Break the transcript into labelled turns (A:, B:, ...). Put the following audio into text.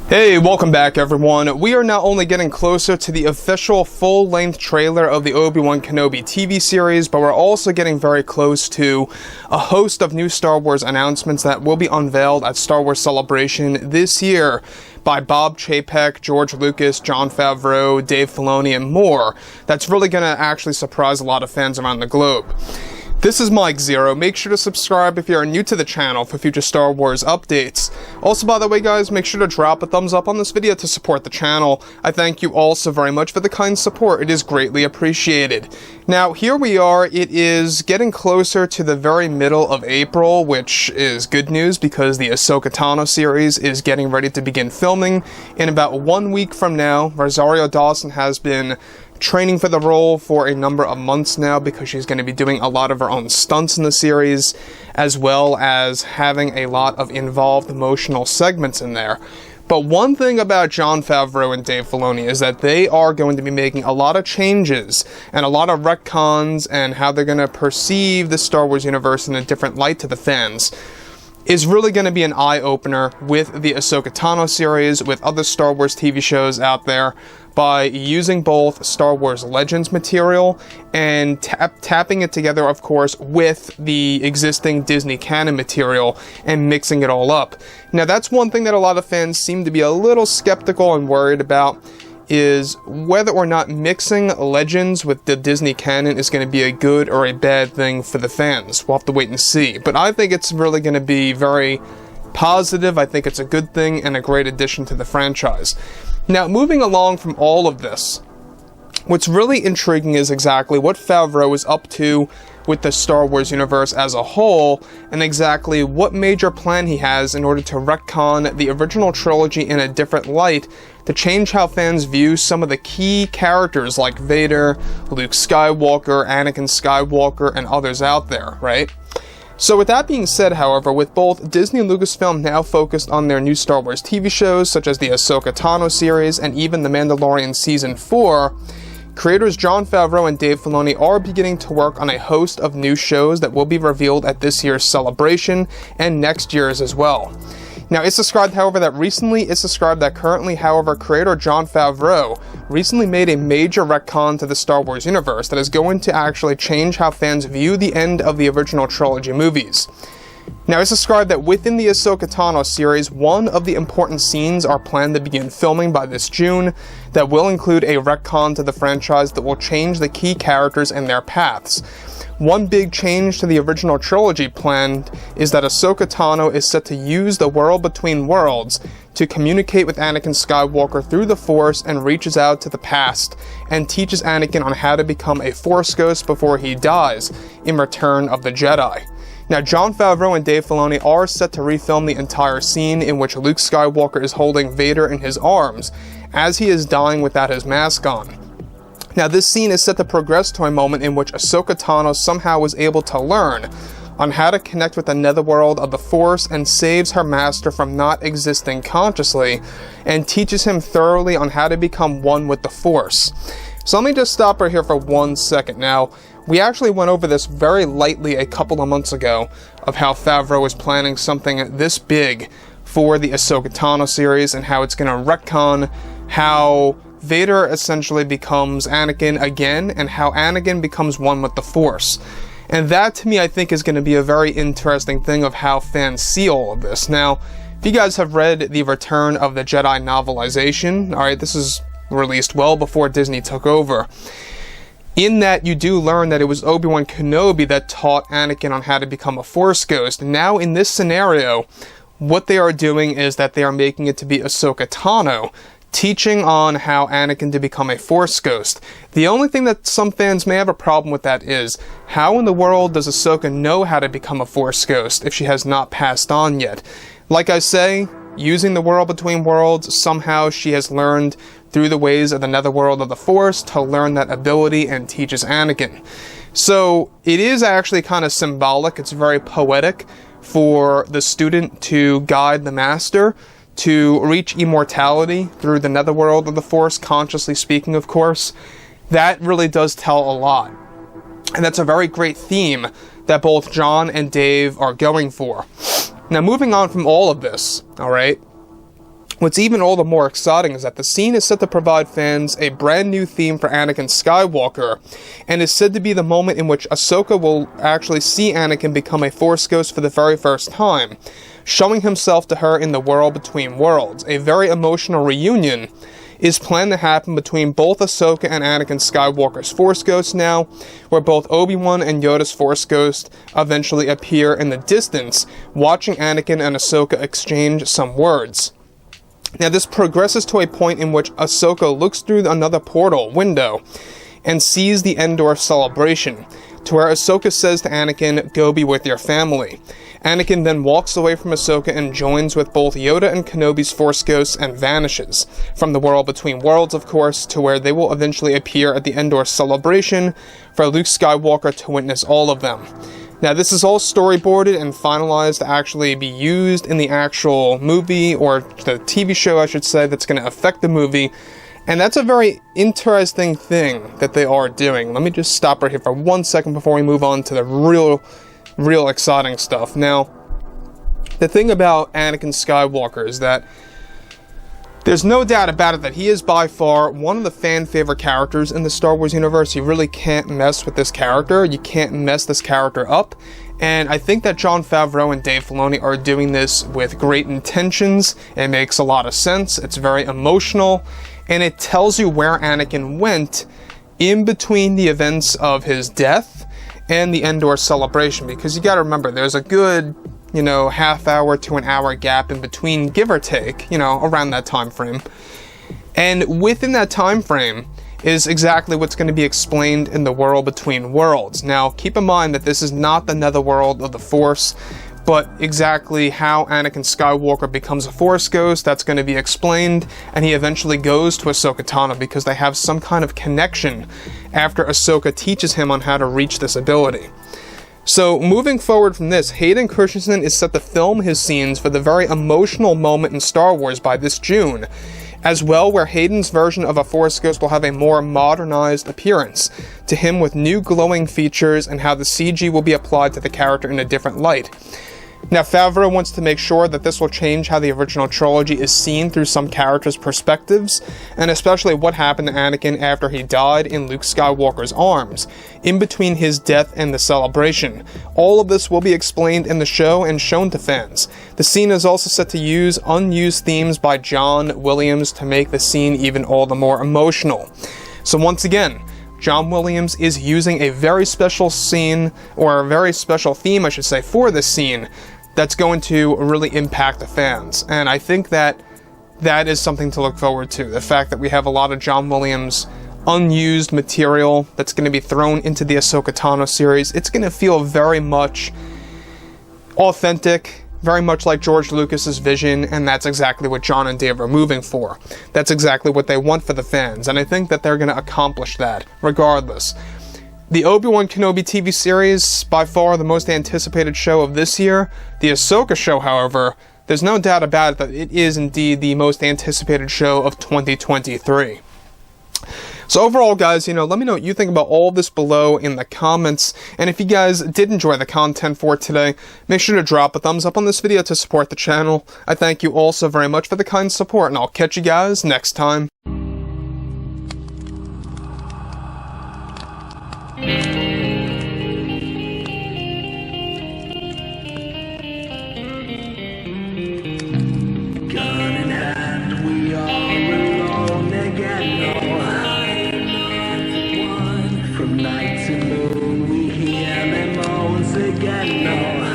A: Hey, welcome back everyone. We are not only getting closer to the official full-length trailer of the Obi-Wan Kenobi TV series, but we're also getting very close to a host of new Star Wars announcements that will be unveiled at Star Wars Celebration this year by Bob Chapek, George Lucas, Jon Favreau, Dave Filoni, and more. That's really going to actually surprise a lot of fans around the globe. This is Mike Zero. Make sure to subscribe if you are new to the channel for future Star Wars updates. Also, by the way, guys, make sure to drop a thumbs up on this video to support the channel. I thank you all so very much for the kind support. It is greatly appreciated. Now, here we are. It is getting closer to the very middle of April, which is good news because the Ahsoka Tano series is getting ready to begin filming in about 1 week from now. Rosario Dawson has been training for the role for a number of months now because she's going to be doing a lot of her own stunts in the series, as well as having a lot of involved emotional segments in there. But one thing about Jon Favreau and Dave Filoni is that they are going to be making a lot of changes and a lot of retcons and how they're going to perceive the Star Wars universe in a different light to the fans. Is really going to be an eye-opener with the Ahsoka Tano series, with other Star Wars TV shows out there, by using both Star Wars Legends material and tapping it together, of course, with the existing Disney canon material and mixing it all up. Now, that's one thing that a lot of fans seem to be a little skeptical and worried about, is whether or not mixing Legends with the Disney canon is going to be a good or a bad thing for the fans. We'll have to wait and see. But I think it's really going to be very positive. I think it's a good thing and a great addition to the franchise. Now, moving along from all of this, what's really intriguing is exactly what Favreau is up to with the Star Wars universe as a whole, and exactly what major plan he has in order to retcon the original trilogy in a different light to change how fans view some of the key characters like Vader, Luke Skywalker, Anakin Skywalker, and others out there, right? So with that being said, however, with both Disney and Lucasfilm now focused on their new Star Wars TV shows, such as the Ahsoka Tano series and even The Mandalorian Season 4, creators Jon Favreau and Dave Filoni are beginning to work on a host of new shows that will be revealed at this year's Celebration and next year's as well. Now, it's described, however, that currently, however, creator Jon Favreau recently made a major retcon to the Star Wars universe that is going to actually change how fans view the end of the original trilogy movies. Now, it's described that within the Ahsoka Tano series, one of the important scenes are planned to begin filming by this June that will include a retcon to the franchise that will change the key characters and their paths. One big change to the original trilogy planned is that Ahsoka Tano is set to use the World Between Worlds to communicate with Anakin Skywalker through the Force and reaches out to the past and teaches Anakin on how to become a Force ghost before he dies in Return of the Jedi. Now, Jon Favreau and Dave Filoni are set to refilm the entire scene in which Luke Skywalker is holding Vader in his arms as he is dying without his mask on. Now, this scene is set to progress to a moment in which Ahsoka Tano somehow was able to learn on how to connect with the netherworld of the Force and saves her master from not existing consciously and teaches him thoroughly on how to become one with the Force. So let me just stop right here for 1 second. Now, we actually went over this very lightly a couple of months ago of how Favreau is planning something this big for the Ahsoka Tano series and how it's going to retcon how Vader essentially becomes Anakin again and how Anakin becomes one with the Force. And that, to me, I think is going to be a very interesting thing of how fans see all of this. Now, if you guys have read the Return of the Jedi novelization, alright, this is released well before Disney took over. In that, you do learn that it was Obi-Wan Kenobi that taught Anakin on how to become a Force ghost. Now, in this scenario, what they are doing is that they are making it to be Ahsoka Tano teaching on how Anakin to become a Force ghost. The only thing that some fans may have a problem with that is, how in the world does Ahsoka know how to become a Force ghost if she has not passed on yet? Like I say, using the World Between Worlds, somehow she has learned through the ways of the netherworld of the Force to learn that ability and teaches Anakin. So it is actually kind of symbolic, it's very poetic for the student to guide the master to reach immortality through the netherworld of the Force, consciously speaking, of course. That really does tell a lot. And that's a very great theme that both Jon and Dave are going for. Now, moving on from all of this, alright, What's even all the more exciting is that the scene is set to provide fans a brand new theme for Anakin Skywalker, and is said to be the moment in which Ahsoka will actually see Anakin become a Force ghost for the very first time, showing himself to her in the world between worlds. A very emotional reunion is planned to happen between both Ahsoka and Anakin Skywalker's Force ghosts now, where both Obi-Wan and Yoda's Force ghost eventually appear in the distance, watching Anakin and Ahsoka exchange some words. Now, this progresses to a point in which Ahsoka looks through another portal window and sees the Andor celebration, to where Ahsoka says to Anakin, "Go be with your family." Anakin then walks away from Ahsoka and joins with both Yoda and Kenobi's Force ghosts and vanishes from the world between worlds, of course, to where they will eventually appear at the Andor celebration for Luke Skywalker to witness all of them. Now, this is all storyboarded and finalized to actually be used in the actual movie, or the TV show, I should say, that's going to affect the movie. And that's a very interesting thing that they are doing. Let me just stop right here for 1 second before we move on to the real exciting stuff. Now, the thing about Anakin Skywalker is that there's no doubt about it that he is by far one of the fan favorite characters in the Star Wars universe. You really can't mess with this character. You can't mess this character up. And I think that Jon Favreau and Dave Filoni are doing this with great intentions. It makes a lot of sense. It's very emotional. And it tells you where Anakin went in between the events of his death and the Andor celebration. Because you gotta remember, there's a good, half hour to an hour gap in between, give or take, around that time frame. And within that time frame is exactly what's going to be explained in the world between worlds. Now, keep in mind that this is not the netherworld of the Force, but exactly how Anakin Skywalker becomes a Force ghost, that's going to be explained, and he eventually goes to Ahsoka Tano because they have some kind of connection after Ahsoka teaches him on how to reach this ability. So, moving forward from this, Hayden Christensen is set to film his scenes for the very emotional moment in Star Wars by this June, as well, where Hayden's version of a Force ghost will have a more modernized appearance to him, with new glowing features and how the CG will be applied to the character in a different light. Now, Favreau wants to make sure that this will change how the original trilogy is seen through some characters' perspectives, and especially what happened to Anakin after he died in Luke Skywalker's arms, in between his death and the celebration. All of this will be explained in the show and shown to fans. The scene is also set to use unused themes by John Williams to make the scene even all the more emotional. So once again, John Williams is using a very special scene, or a very special theme, I should say, for this scene that's going to really impact the fans. And I think that that is something to look forward to. The fact that we have a lot of John Williams unused material that's going to be thrown into the Ahsoka Tano series. It's going to feel very much authentic, very much like George Lucas's vision, and that's exactly what John and Dave are moving for. That's exactly what they want for the fans, and I think that they're going to accomplish that, regardless. The Obi-Wan Kenobi TV series, by far the most anticipated show of this year. The Ahsoka show, however, there's no doubt about it that it is indeed the most anticipated show of 2023. So overall, guys, let me know what you think about all of this below in the comments. And if you guys did enjoy the content for today, make sure to drop a thumbs up on this video to support the channel. I thank you all so very much for the kind support, and I'll catch you guys next time.
B: Gun in hand, we are alone again. From night to moon, we hear them moans again.